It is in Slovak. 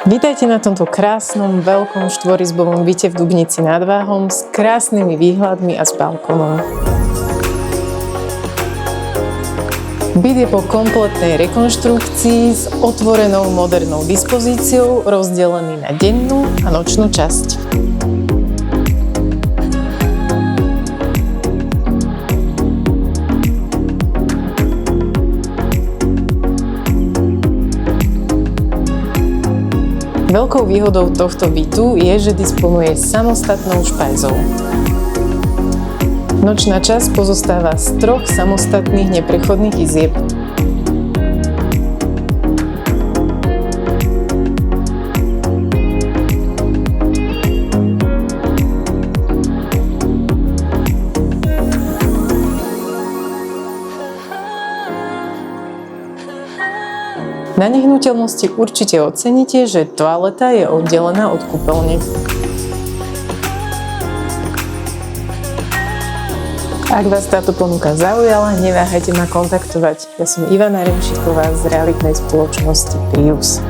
Vítajte na tomto krásnom, veľkom štvorizbovom byte v Dubnici nad Váhom s krásnymi výhľadmi a s balkónom. Byt je po kompletnej rekonštrukcii s otvorenou modernou dispozíciou, rozdelený na dennú a nočnú časť. Veľkou výhodou tohto bytu je, že disponuje samostatnou špajzou. Nočná časť pozostáva z 3 samostatných neprechodných izieb. Na nehnuteľnosti určite oceníte, že toaleta je oddelená od kúpeľne. Ak vás táto ponuka zaujala, neváhajte ma kontaktovať. Ja som Ivana Remšiková z realitnej spoločnosti Prius.